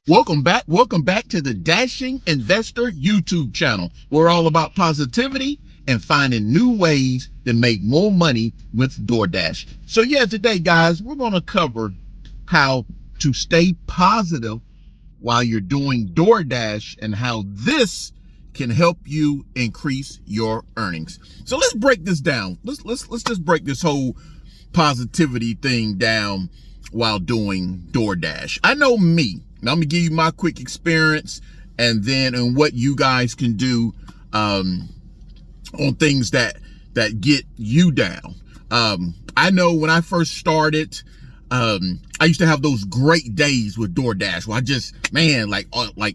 Welcome back to the Dashing Investor YouTube channel. We're all about positivity and finding new ways to make more money with DoorDash. So yeah, today guys, we're going to cover how to stay positive while you're doing DoorDash and how this can help you increase your earnings. So let's break this down. Let's just break this whole positivity thing down while doing DoorDash. I know me. Now I'm gonna give you my quick experience and then and what you guys can do on things that get you down. I know when I first started, I used to have those great days with DoorDash where I just, man, like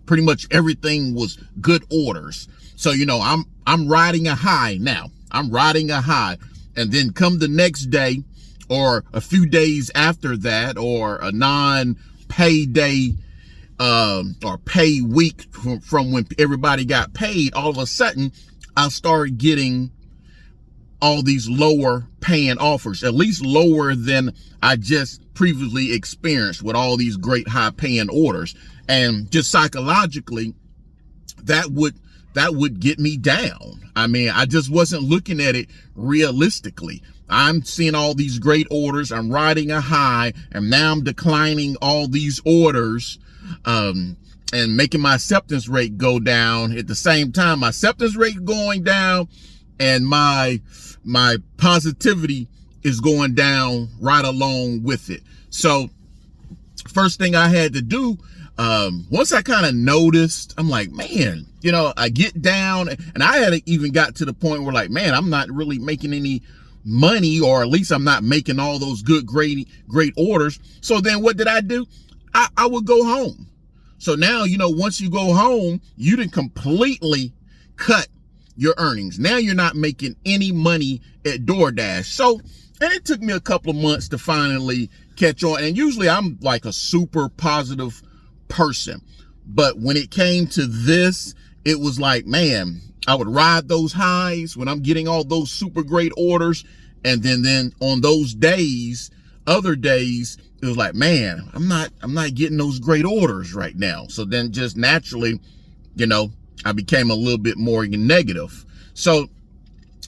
pretty much everything was good orders. So, you know, I'm riding a high now. I'm riding a high. And then come the next day or a few days after that or a non-payday or pay week from when everybody got paid, all of a sudden I started getting all these lower paying offers, at least lower than I just previously experienced with all these great high paying orders. And just psychologically, that would get me down. I mean, I just wasn't looking at it realistically. I'm seeing all these great orders. I'm riding a high, and now I'm declining all these orders, and making my acceptance rate go down. At the same time, my acceptance rate going down, and my positivity is going down right along with it. So first thing I had to do, once I kind of noticed, I'm like, man, you know, I get down, and I had even got to the point where like, man, I'm not really making any money, or at least I'm not making all those good, great orders. So then what did I do? I would go home. So now, you know, once you go home, you didn't completely cut your earnings. Now you're not making any money at DoorDash. So, and it took me a couple of months to finally catch on. And usually I'm like a super positive person. But when it came to this, it was like, man, I would ride those highs when I'm getting all those super great orders. And then on those days, other days, it was like, man, I'm not getting those great orders right now. So then just naturally, you know, I became a little bit more negative. So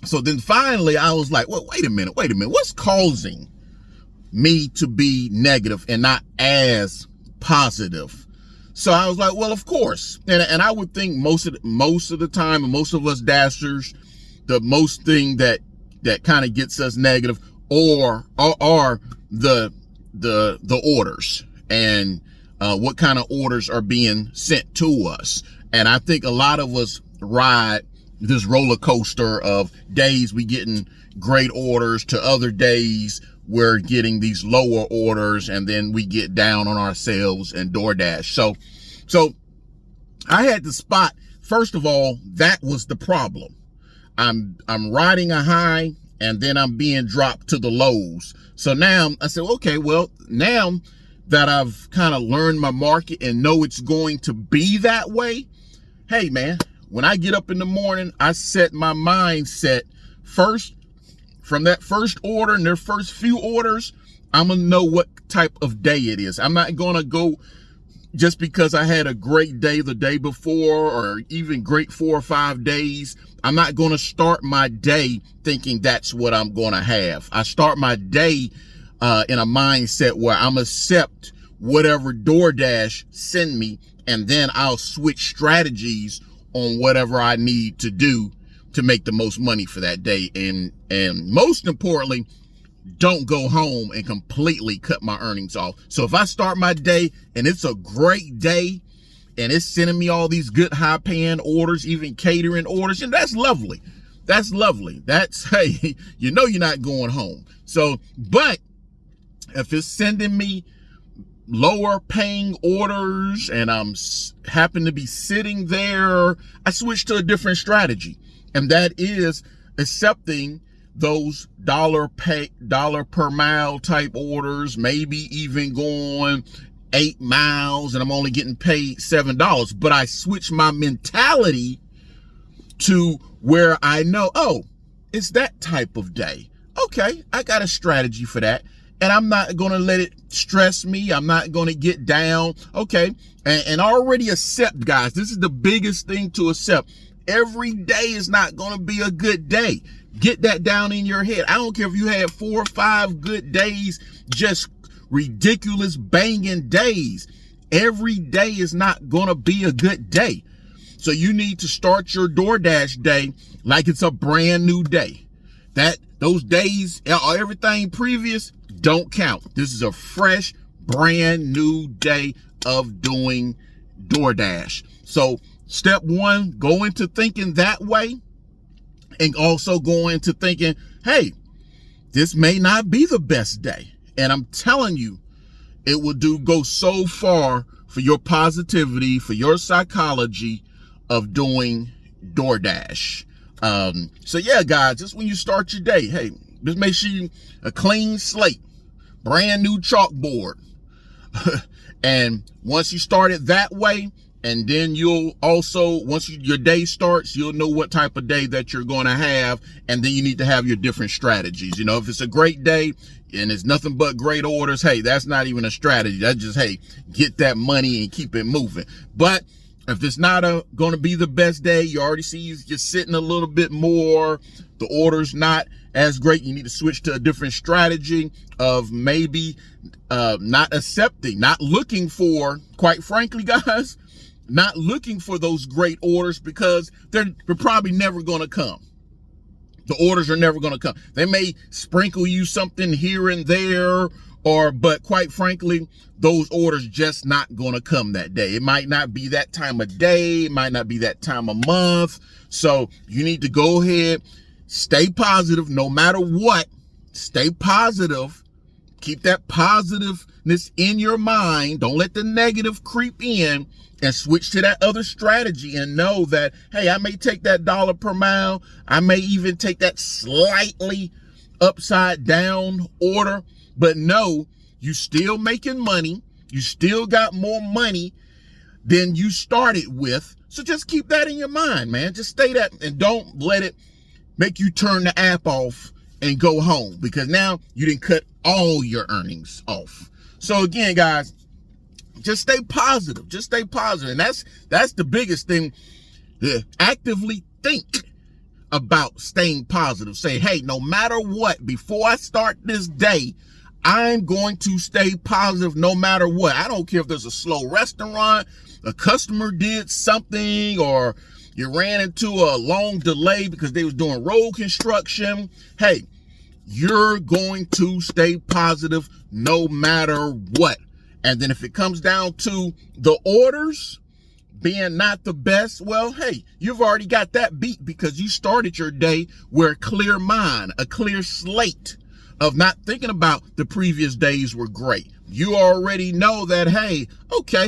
then finally I was like, well, wait a minute. What's causing me to be negative and not as positive? So I was like, well, of course. And I would think most of the time, and most of us dashers, the most thing that kind of gets us negative are the orders and what kind of orders are being sent to us. And I think a lot of us ride this roller coaster of days we getting great orders to other days we're getting these lower orders, and then we get down on ourselves and DoorDash. So I had to spot, first of all, that was the problem. I'm riding a high, and then I'm being dropped to the lows. So now I said, okay, well, now that I've kind of learned my market and know it's going to be that way, hey man, when I get up in the morning, I set my mindset first. From that first order and their first few orders, I'm gonna know what type of day it is. I'm not gonna go just because I had a great day the day before, or even great 4 or 5 days. I'm not going to start my day thinking that's what I'm going to have. I start my day in a mindset where I'm accept whatever DoorDash send me, and then I'll switch strategies on whatever I need to do to make the most money for that day. And most importantly, don't go home and completely cut my earnings off. So if I start my day and it's a great day and it's sending me all these good high paying orders, even catering orders, and that's lovely. That's lovely. That's, hey, you know, you're not going home. So, but if it's sending me lower paying orders and I'm happen to be sitting there, I switch to a different strategy. And that is accepting those dollar per mile type orders, maybe even going 8 miles and I'm only getting paid $7. But I switch my mentality to where I know, oh, it's that type of day. Okay, I got a strategy for that. and I'm not going to let it stress me. I'm not going to get down. Okay. And already accept, guys. This is the biggest thing to accept. Every day is not going to be a good day. Get that down in your head. I don't care if you had 4 or 5 good days, just ridiculous banging days. Every day is not going to be a good day. So you need to start your DoorDash day like it's a brand new day. Those days or everything previous don't count. This is a fresh, brand new day of doing DoorDash. So step 1, go into thinking that way, and also go into thinking, hey, this may not be the best day. And I'm telling you, it will go so far for your positivity, for your psychology of doing DoorDash. So yeah, guys, just when you start your day, hey, just make sure you a clean slate, brand new chalkboard. And once you start it that way, and then you'll also, once your day starts, you'll know what type of day that you're going to have. And then you need to have your different strategies. You know, if it's a great day and it's nothing but great orders, hey, that's not even a strategy. That's just, hey, get that money and keep it moving. But if it's not going to be the best day, you already see you're sitting a little bit more, the order's not as great, you need to switch to a different strategy of maybe not accepting, not looking for, quite frankly, guys, not looking for those great orders, because they're probably never going to come. The orders are never going to come. They may sprinkle you something here and there, but quite frankly, those orders just not going to come that day. It might not be that time of day. It might not be that time of month. So you need to go ahead, stay positive no matter what. Stay positive. Keep that positiveness in your mind. Don't let the negative creep in, and switch to that other strategy and know that, hey, I may take that dollar per mile. I may even take that slightly upside down order, but no, you still making money. You still got more money than you started with. So just keep that in your mind, man. Just stay that, and don't let it make you turn the app off and go home, because now you didn't cut all your earnings off. So again, guys, just stay positive. Just stay positive. And that's the biggest thing. Actively think about staying positive. Say, hey, no matter what, before I start this day, I'm going to stay positive no matter what. I don't care if there's a slow restaurant, a customer did something, or you ran into a long delay because they was doing road construction. Hey, you're going to stay positive no matter what. And then if it comes down to the orders being not the best, well, hey, you've already got that beat, because you started your day with a clear mind, a clear slate of not thinking about the previous days were great. You already know that, hey, okay,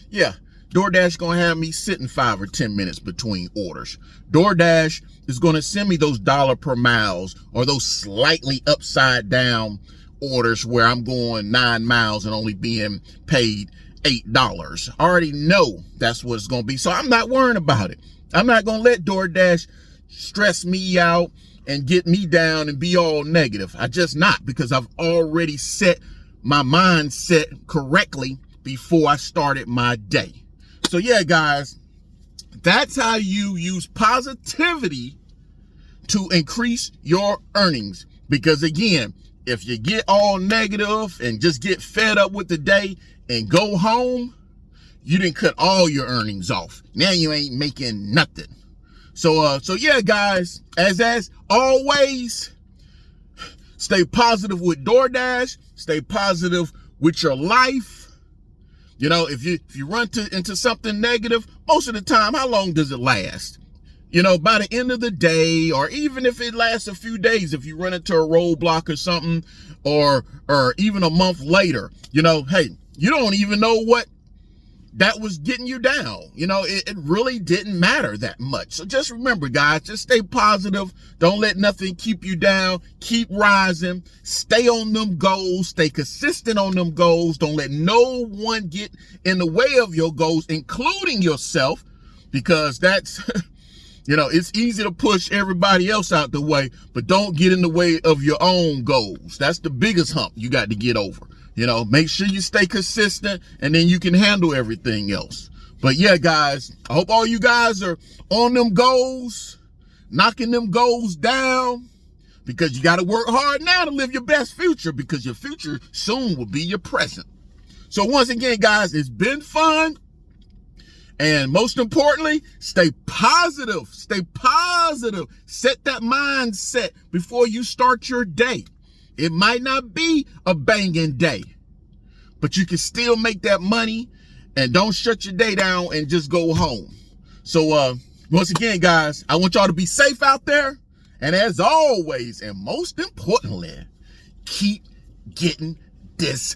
yeah, DoorDash going to have me sitting 5 or 10 minutes between orders. DoorDash is going to send me those dollar per miles, or those slightly upside down orders where I'm going 9 miles and only being paid $8. I already know that's what it's going to be. So I'm not worrying about it. I'm not going to let DoorDash stress me out and get me down and be all negative. I just not, because I've already set my mindset correctly before I started my day. So yeah, guys, that's how you use positivity to increase your earnings. Because again, if you get all negative and just get fed up with the day and go home, you didn't cut all your earnings off. Now you ain't making nothing. So yeah, guys, as always, stay positive with DoorDash. Stay positive with your life. You know, if you run into something negative, most of the time, how long does it last? You know, by the end of the day, or even if it lasts a few days, if you run into a roadblock or something, or even a month later, you know, hey, you don't even know what that was getting you down. You know, it really didn't matter that much. So just remember, guys, just stay positive. Don't let nothing keep you down. Keep rising. Stay on them goals. Stay consistent on them goals. Don't let no one get in the way of your goals, including yourself, because that's You know, it's easy to push everybody else out the way, but don't get in the way of your own goals. That's the biggest hump you got to get over. You know, make sure you stay consistent, and then you can handle everything else. But yeah, guys, I hope all you guys are on them goals, knocking them goals down, because you got to work hard now to live your best future, because your future soon will be your present. So once again, guys, it's been fun. And most importantly, stay positive. Stay positive. Set that mindset before you start your day. It might not be a banging day, but you can still make that money, and don't shut your day down and just go home. So once again, guys, I want y'all to be safe out there. And as always, and most importantly, keep getting this